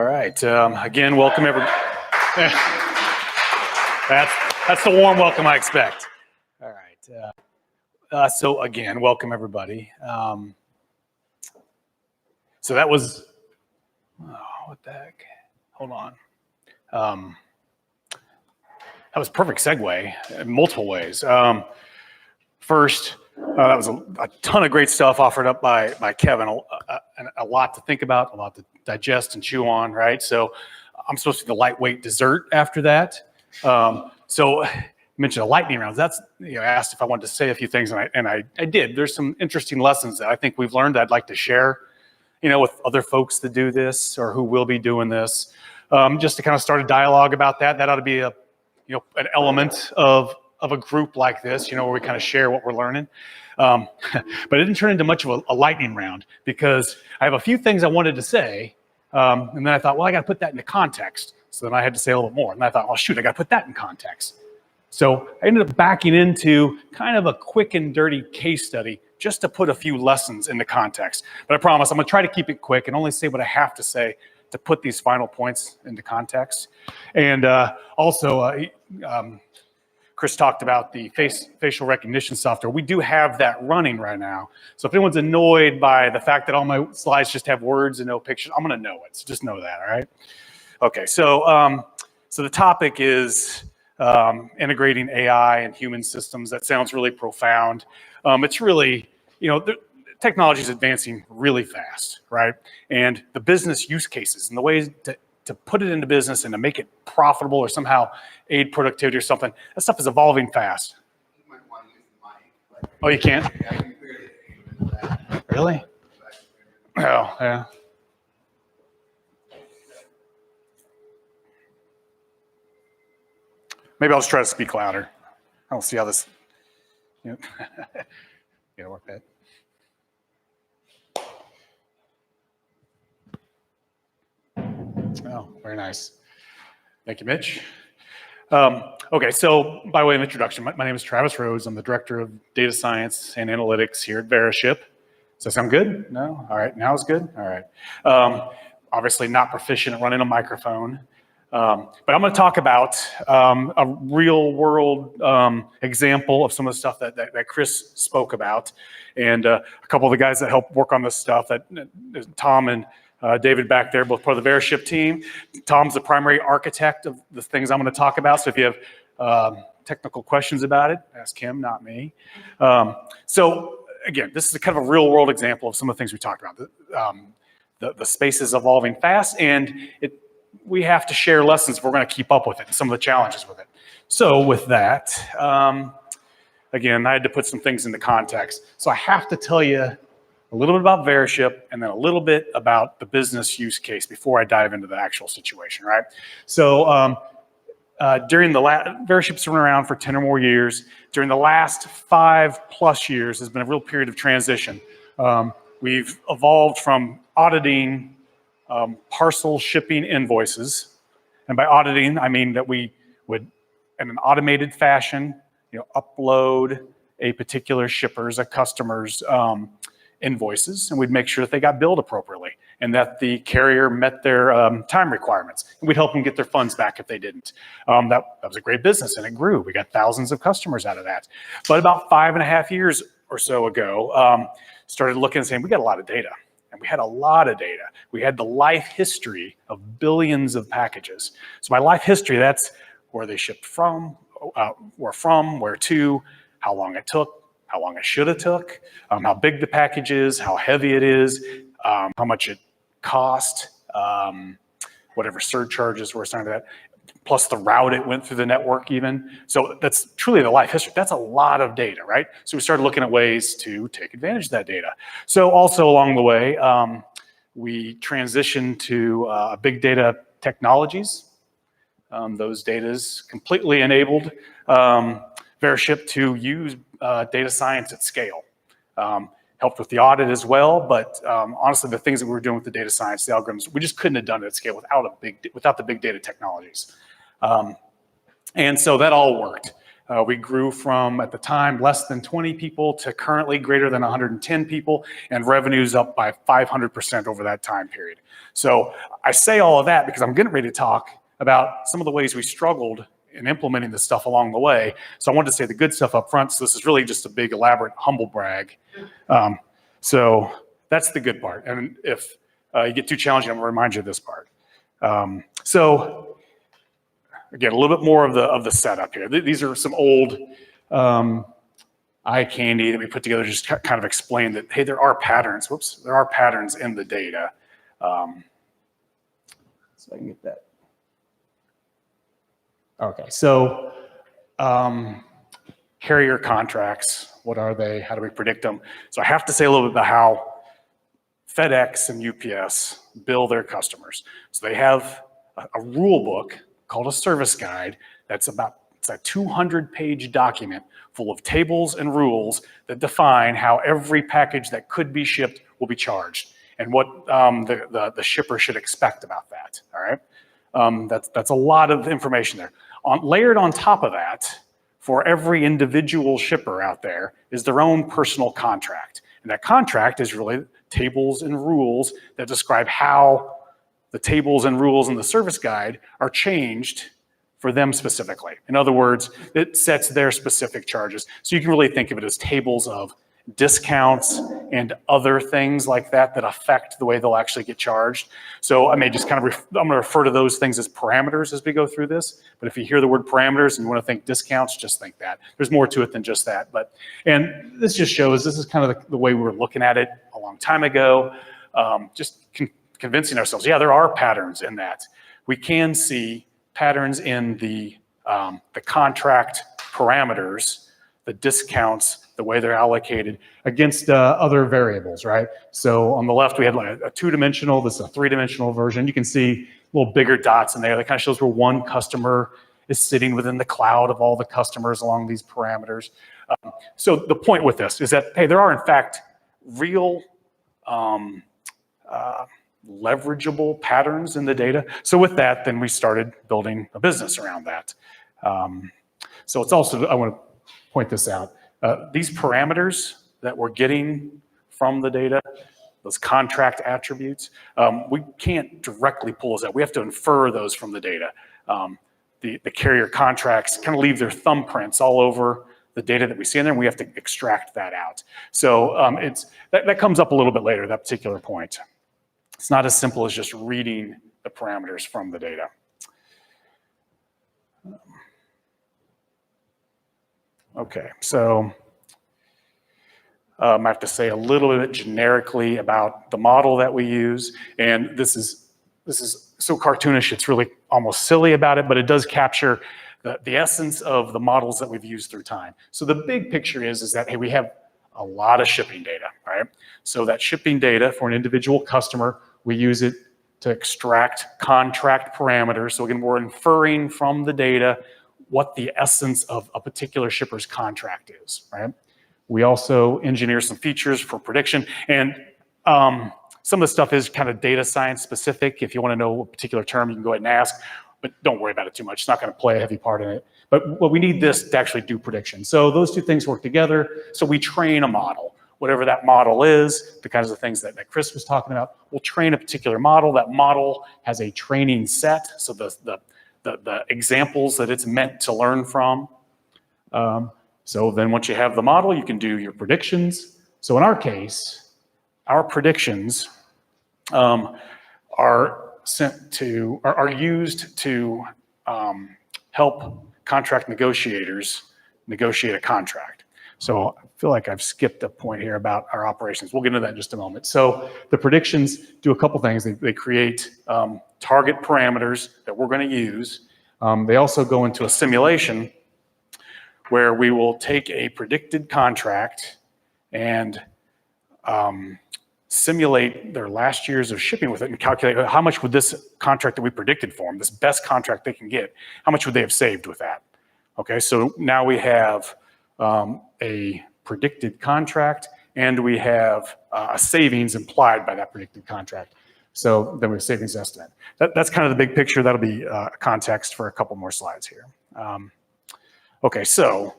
All right. Again, welcome everybody. That's the warm welcome I expect. All right. So again, welcome everybody. So that was, what the heck? Hold on. That was a perfect segue in multiple ways. First, that was a ton of great stuff offered up by Kevin, and a lot to think about, a lot to digest and chew on, right? So I'm supposed to be the lightweight dessert after that. So I mentioned a lightning round. That's, asked if I wanted to say a few things, and I did. There's some interesting lessons that I think we've learned that I'd like to share, with other folks that do this or who will be doing this, just to kind of start a dialogue about that. That ought to be an element of a group like this, where we kind of share what we're learning. But it didn't turn into much of a lightning round because I have a few things I wanted to say. And then I thought, well, I got to put that into context. So then I had to say a little bit more. And I thought, well, shoot, I got to put that in context. So I ended up backing into kind of a quick and dirty case study just to put a few lessons into context. But I promise I'm going to try to keep it quick and only say what I have to say to put these final points into context. And also, Chris talked about the facial recognition software. We do have that running right now. So if anyone's annoyed by the fact that all my slides just have words and no pictures, I'm going to know it. So just know that, all right? Okay, so so the topic is integrating AI and human systems. That sounds really profound. It's really, the technology is advancing really fast, right? And the business use cases and the ways to put it into business and to make it profitable or somehow aid productivity or something, that stuff is evolving fast. You might want to use the mic. Oh, you can't? Yeah, you can barely hear it. Really? Oh, yeah. Maybe I'll just try to speak louder. I don't see how this, work that. Oh, very nice. Thank you, Mitch. Okay, so by way of introduction, my name is Travis Rhoades. I'm the Director of Data Science and Analytics here at VeriShip. Does that sound good? No? All right, now it's good? All right. Obviously not proficient at running a microphone, but I'm going to talk about a real world example of some of the stuff that Chris spoke about. And a couple of the guys that helped work on this stuff, that Tom and David back there, both part of the VeriShip team. Tom's the primary architect of the things I'm going to talk about. So if you have technical questions about it, ask him, not me. So again, this is a kind of a real world example of some of the things we talked about. The space is evolving fast, and we have to share lessons if we're going to keep up with it and some of the challenges with it. So with that, again, I had to put some things into context. So I have to tell you a little bit about VeriShip, and then a little bit about the business use case before I dive into the actual situation, right? So during the VeriShip's been around for 10 or more years. During the last 5+ years has been a real period of transition. We've evolved from auditing parcel shipping invoices. And by auditing, I mean that we would, in an automated fashion, upload a particular shipper's, a customer's invoices, and we'd make sure that they got billed appropriately and that the carrier met their time requirements. And we'd help them get their funds back if they didn't. That was a great business, and it grew. We got thousands of customers out of that. But about 5.5 years or so ago, started looking and saying, we got a lot of data. And we had a lot of data. We had the life history of billions of packages. So by life history, that's where they shipped from, where to, how long it took, how long it should have took, how big the package is, how heavy it is, how much it cost, whatever surcharges were assigned to that, plus the route it went through the network even. So that's truly the life history. That's a lot of data, right? So we started looking at ways to take advantage of that data. So also along the way, we transitioned to big data technologies. Those data's completely enabled VeriShip to use data science at scale. Helped with the audit as well, but honestly, the things that we were doing with the data science, the algorithms, we just couldn't have done it at scale without the big data technologies. And so that all worked. We grew from, at the time, less than 20 people to currently greater than 110 people, and revenues up by 500% over that time period. So I say all of that because I'm getting ready to talk about some of the ways we struggled in implementing this stuff along the way. So I wanted to say the good stuff up front. So this is really just a big, elaborate, humble brag. So that's the good part. And if you get too challenging, I'm gonna remind you of this part. So again, a little bit more of the setup here. These are some old eye candy that we put together, just kind of explain that, hey, there are patterns. Whoops, there are patterns in the data. So I can get that. Okay, so carrier contracts, what are they? How do we predict them? So I have to say a little bit about how FedEx and UPS bill their customers. So they have a rule book called a service guide it's a 200-page document full of tables and rules that define how every package that could be shipped will be charged and what the shipper should expect about that, all right? That's a lot of information there. Layered on top of that, for every individual shipper out there is their own personal contract. And that contract is really tables and rules that describe how the tables and rules in the service guide are changed for them specifically. In other words, it sets their specific charges. So you can really think of it as tables of discounts and other things like that that affect the way they'll actually get charged. So I may just kind of, I'm gonna refer to those things as parameters as we go through this. But if you hear the word parameters and you wanna think discounts, just think that. There's more to it than just that. And this just shows, this is kind of the way we were looking at it a long time ago. Just convincing ourselves, yeah, there are patterns in that. We can see patterns in the contract parameters, the discounts, the way they're allocated against other variables, right? So on the left, we had like a two-dimensional, this is a three-dimensional version. You can see little bigger dots in there. That kind of shows where one customer is sitting within the cloud of all the customers along these parameters. So the point with this is that, hey, there are in fact real leverageable patterns in the data. So with that, then we started building a business around that. So it's also, I want to point this out. These parameters that we're getting from the data, those contract attributes, we can't directly pull those out. We have to infer those from the data. The carrier contracts kind of leave their thumbprints all over the data that we see in there, and we have to extract that out. So that comes up a little bit later, that particular point. It's not as simple as just reading the parameters from the data. Okay, so I have to say a little bit generically about the model that we use, and this is so cartoonish, it's really almost silly about it, but it does capture the essence of the models that we've used through time. So the big picture is that, hey, we have a lot of shipping data, right? So that shipping data for an individual customer, we use it to extract contract parameters. So again, we're inferring from the data what the essence of a particular shipper's contract is, right? We also engineer some features for prediction, and some of the stuff is kind of data science specific. If you want to know a particular term, you can go ahead and ask, but don't worry about it too much. It's not going to play a heavy part in it. But we need this to actually do prediction. So those two things work together. So we train a model. Whatever that model is, the kinds of things that Chris was talking about, we'll train a particular model. That model has a training set, so the examples that it's meant to learn from. So then once you have the model, you can do your predictions. So in our case, our predictions are used to help contract negotiators negotiate a contract. So I feel like I've skipped a point here about our operations. We'll get into that in just a moment. So the predictions do a couple things. They create target parameters that we're going to use. They also go into a simulation where we will take a predicted contract and simulate their last years of shipping with it and calculate how much would this contract that we predicted for them, this best contract they can get, how much would they have saved with that? Okay, so now we have a predicted contract, and we have a savings implied by that predicted contract. So then we have savings estimate. That's kind of the big picture. That'll be context for a couple more slides here. Okay, so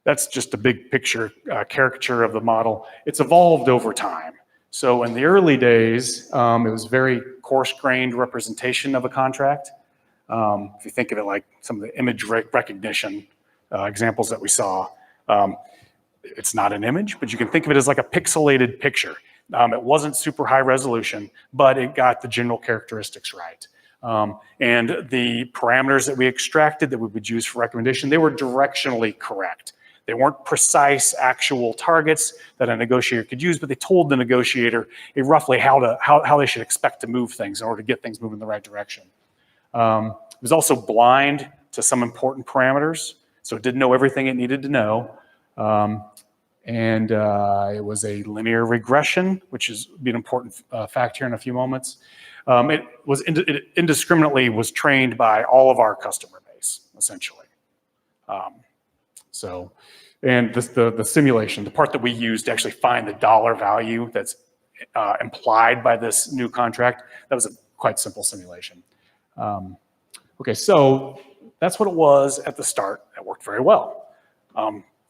that's just a big picture caricature of the model. It's evolved over time. So in the early days, it was very coarse-grained representation of a contract. If you think of it like some of the image recognition examples that we saw, it's not an image, but you can think of it as like a pixelated picture. It wasn't super high resolution, but it got the general characteristics right. And the parameters that we extracted that we would use for recommendation, they were directionally correct. They weren't precise actual targets that a negotiator could use, but they told the negotiator roughly how they should expect to move things in order to get things moving in the right direction. It was also blind to some important parameters, so it didn't know everything it needed to know. It was a linear regression, which is be an important fact here in a few moments. It indiscriminately was trained by all of our customer base, essentially. And the simulation, the part that we used to actually find the dollar value that's implied by this new contract, that was a quite simple simulation. Okay, so that's what it was at the start. That worked very well.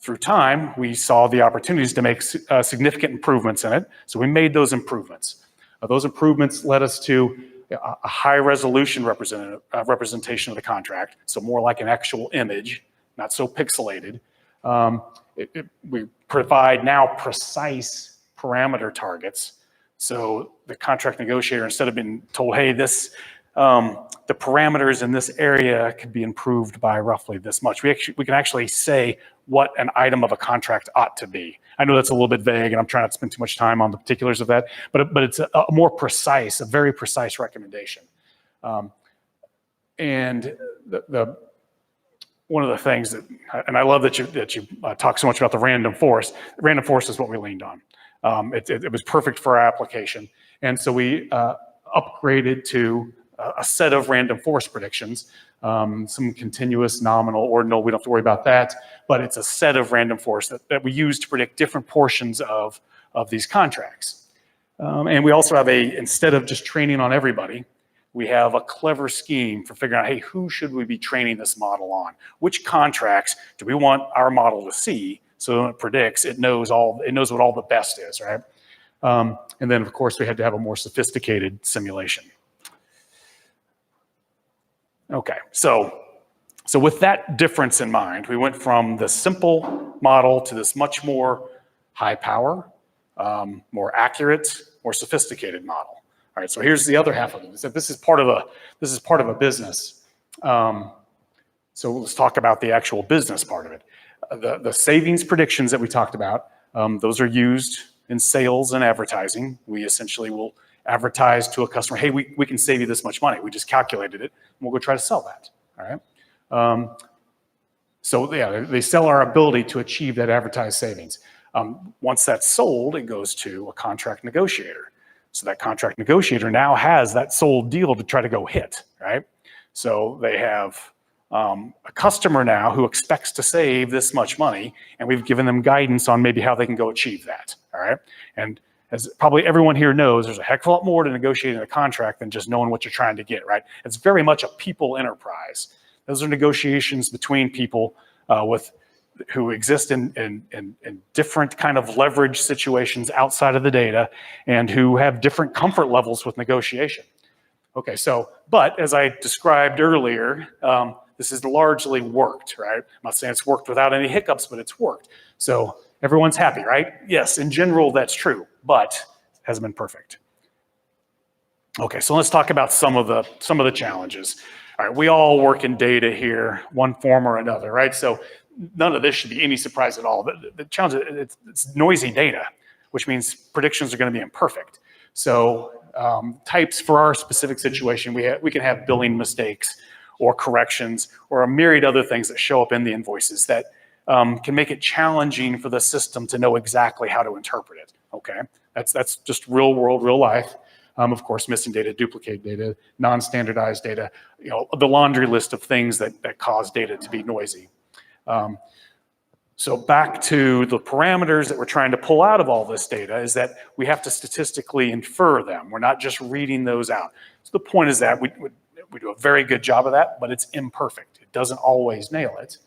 Through time, we saw the opportunities to make significant improvements in it, so we made those improvements. Those improvements led us to a high resolution representation of the contract, so more like an actual image, not so pixelated. We provide now precise parameter targets, so the contract negotiator, instead of being told, hey, the parameters in this area could be improved by roughly this much. We can actually say what an item of a contract ought to be. I know that's a little bit vague, and I'm trying not to spend too much time on the particulars of that, but it's a more precise, a very precise recommendation. And one of the things that, and I love that you talk so much about the random forest. Random forest is what we leaned on. It was perfect for our application, and so we upgraded to a set of random forest predictions, some continuous, nominal, ordinal, we don't have to worry about that, but it's a set of random forest that we use to predict different portions of these contracts. And we also have instead of just training on everybody, we have a clever scheme for figuring out, hey, who should we be training this model on? Which contracts do we want our model to see so when it predicts, it knows what all the best is, right? And then, of course, we had to have a more sophisticated simulation. Okay, so with that difference in mind, we went from the simple model to this much more high power, more accurate, more sophisticated model. All right, so here's the other half of it. So this is part of a business. So let's talk about the actual business part of it. The savings predictions that we talked about, those are used in sales and advertising. We essentially will advertise to a customer, hey, we can save you this much money. We just calculated it, and we'll go try to sell that, all right? So yeah, they sell our ability to achieve that advertised savings. Once that's sold, it goes to a contract negotiator. So that contract negotiator now has that sold deal to try to go hit, right? So they have a customer now who expects to save this much money, and we've given them guidance on maybe how they can go achieve that, all right? And as probably everyone here knows, there's a heck of a lot more to negotiating a contract than just knowing what you're trying to get, right? It's very much a people enterprise. Those are negotiations between people who exist in different kind of leverage situations outside of the data and who have different comfort levels with negotiation. Okay, so, but as I described earlier, this has largely worked, right? I'm not saying it's worked without any hiccups, but it's worked. So everyone's happy, right? Yes, in general, that's true, but it hasn't been perfect. Okay, so let's talk about some of the challenges. All right, we all work in data here, one form or another, right? So none of this should be any surprise at all. The challenge is it's noisy data, which means predictions are going to be imperfect. So types for our specific situation, we can have billing mistakes or corrections or a myriad other things that show up in the invoices that can make it challenging for the system to know exactly how to interpret it. Okay, that's just real world, real life. Of course, missing data, duplicate data, non-standardized data, the laundry list of things that cause data to be noisy. So back to the parameters that we're trying to pull out of all this data is that we have to statistically infer them. We're not just reading those out. So the point is that we do a very good job of that, but it's imperfect. It doesn't always nail it.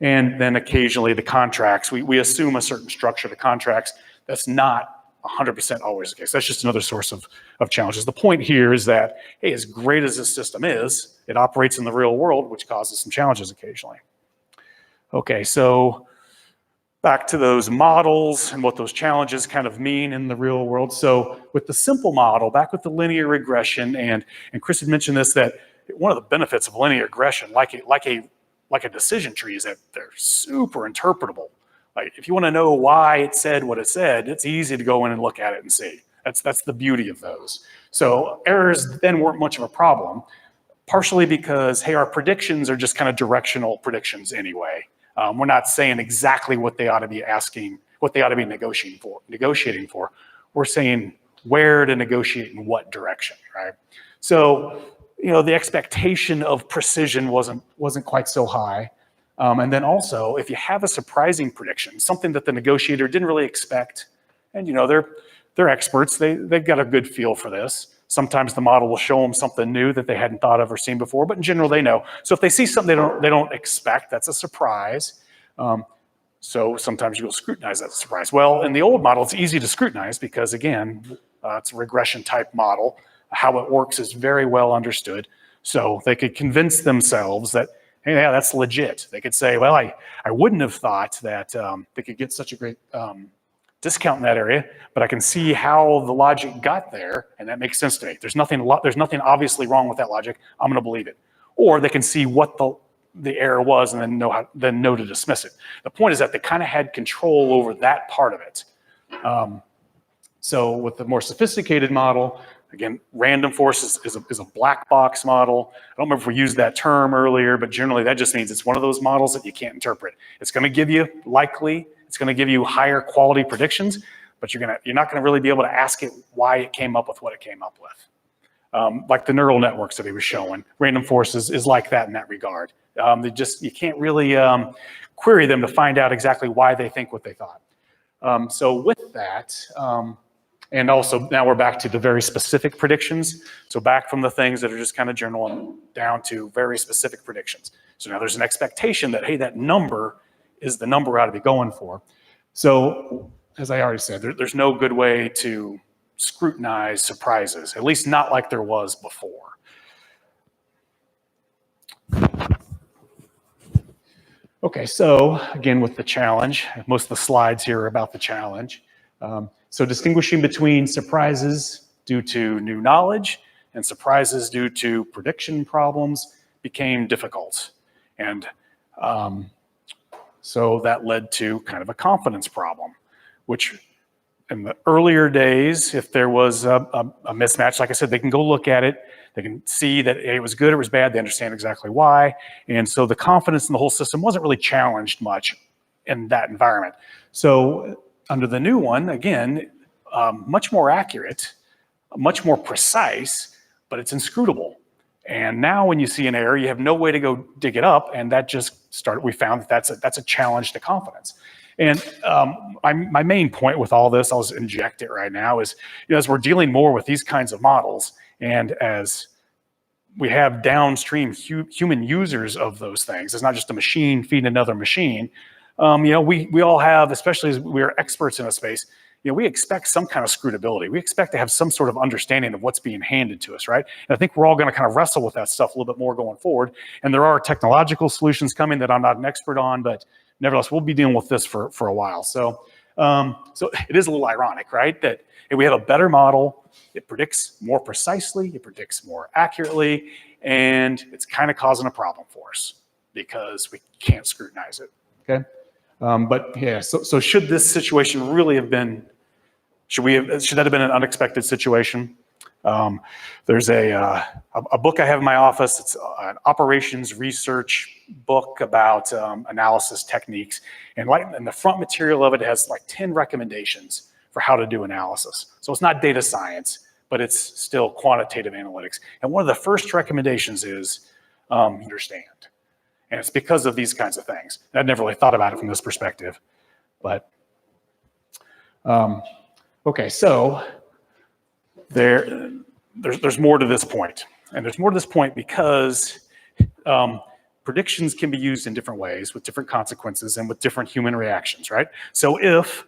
And then occasionally the contracts, we assume a certain structure of the contracts. That's not 100% always the case. That's just another source of challenges. The point here is that, hey, as great as this system is, it operates in the real world, which causes some challenges occasionally. Okay, so back to those models and what those challenges kind of mean in the real world. So with the simple model, back with the linear regression, and Chris had mentioned this, that one of the benefits of linear regression, like a decision tree, is that they're super interpretable. Like if you want to know why it said what it said, it's easy to go in and look at it and see. That's the beauty of those. So errors then weren't much of a problem, partially because, hey, our predictions are just kind of directional predictions anyway. We're not saying exactly what they ought to be asking, what they ought to be negotiating for. We're saying where to negotiate in what direction, right? So, the expectation of precision wasn't quite so high. And then also, if you have a surprising prediction, something that the negotiator didn't really expect, and they're experts, they've got a good feel for this. Sometimes the model will show them something new that they hadn't thought of or seen before, but in general they know. So if they see something they don't expect, that's a surprise. So sometimes you'll scrutinize that surprise. Well, in the old model, it's easy to scrutinize because, again, it's a regression type model. How it works is very well understood. So they could convince themselves that, hey, yeah, that's legit. They could say, well, I wouldn't have thought that they could get such a great discount in that area, but I can see how the logic got there, and that makes sense to me. There's nothing obviously wrong with that logic. I'm going to believe it. Or they can see what the error was and then know to dismiss it. The point is that they kind of had control over that part of it. So with the more sophisticated model, again, random forest is a black box model. I don't remember if we used that term earlier, but generally that just means it's one of those models that you can't interpret. It's going to give you it's going to give you higher quality predictions, but you're not going to really be able to ask it why it came up with what it came up with. Like the neural networks that he was showing, random forest is like that in that regard. You can't really query them to find out exactly why they think what they thought. So with that, and also now we're back to the very specific predictions. So back from the things that are just kind of general down to very specific predictions. So now there's an expectation that, hey, that number is the number I ought to be going for. So as I already said, there's no good way to scrutinize surprises, at least not like there was before. Okay, so again with the challenge, most of the slides here are about the challenge. So distinguishing between surprises due to new knowledge and surprises due to prediction problems became difficult. And so that led to kind of a confidence problem, which in the earlier days, if there was a mismatch, like I said, they can go look at it. They can see that it was good or it was bad. They understand exactly why. And so the confidence in the whole system wasn't really challenged much in that environment. So under the new one, again, much more accurate, much more precise, but it's inscrutable. And now when you see an error, you have no way to go dig it up, and that just started, we found that that's a challenge to confidence. And my main point with all this, I'll just inject it right now, is as we're dealing more with these kinds of models, and as we have downstream human users of those things, it's not just a machine feeding another machine. We all have, especially as we're experts in a space, we expect some kind of scrutability. We expect to have some sort of understanding of what's being handed to us, right? And I think we're all going to kind of wrestle with that stuff a little bit more going forward. And there are technological solutions coming that I'm not an expert on, but nevertheless, we'll be dealing with this for a while. So it is a little ironic, right? That if we have a better model, it predicts more precisely, it predicts more accurately, and it's kind of causing a problem for us because we can't scrutinize it, okay? But yeah, so should this situation really have been, should that have been an unexpected situation? There's a book I have in my office. It's an operations research book about analysis techniques. And in the front material of it, it has like 10 recommendations for how to do analysis. So it's not data science, but it's still quantitative analytics. And one of the first recommendations is understand. And it's because of these kinds of things. I'd never really thought about it from this perspective. But, okay, so there's more to this point. And there's more to this point because predictions can be used in different ways with different consequences and with different human reactions, right? So if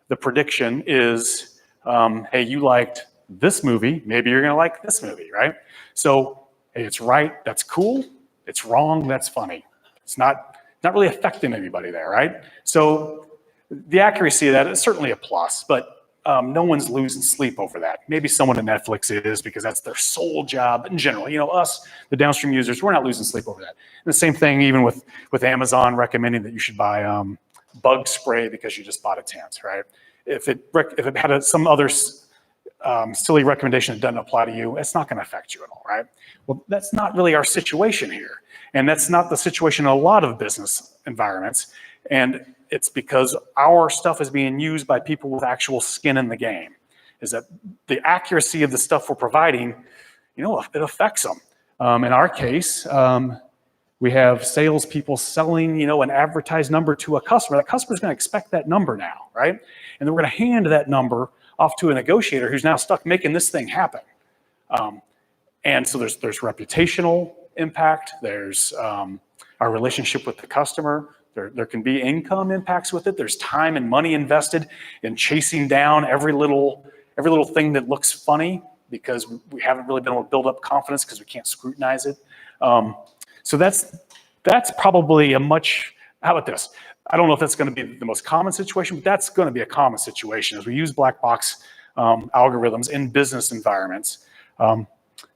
the prediction is, hey, you liked this movie, maybe you're gonna like this movie, right? So, hey, it's right, that's cool. It's wrong, that's funny. It's not really affecting anybody there, right? So the accuracy of that is certainly a plus, but no one's losing sleep over that. Maybe someone at Netflix is because that's their sole job. But in general, us, the downstream users, we're not losing sleep over that. And the same thing even with Amazon recommending that you should buy bug spray because you just bought a tent, right? If it had some other silly recommendation that doesn't apply to you, it's not going to affect you at all, right? Well, that's not really our situation here. And that's not the situation in a lot of business environments. And it's because our stuff is being used by people with actual skin in the game. Is that the accuracy of the stuff we're providing, it affects them. In our case, we have salespeople selling, an advertised number to a customer. That customer's going to expect that number now, right? And then we're going to hand that number off to a negotiator who's now stuck making this thing happen. And so there's reputational impact. There's our relationship with the customer. There can be income impacts with it. There's time and money invested in chasing down every little thing that looks funny because we haven't really been able to build up confidence because we can't scrutinize it. So that's probably how about this? I don't know if that's going to be the most common situation, but that's going to be a common situation as we use black box algorithms in business environments.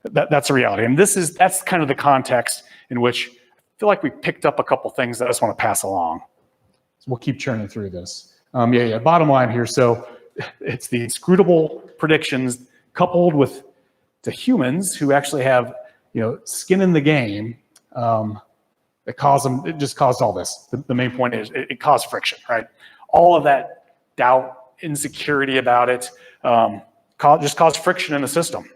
That's a reality. And that's kind of the context in which I feel like we picked up a couple things that I just want to pass along. So we'll keep churning through this. Bottom line here. So it's the inscrutable predictions coupled with the humans who actually have, skin in the game that cause them. It just caused all this. The main point is it caused friction, right? All of that doubt, insecurity about it, just caused friction in the system.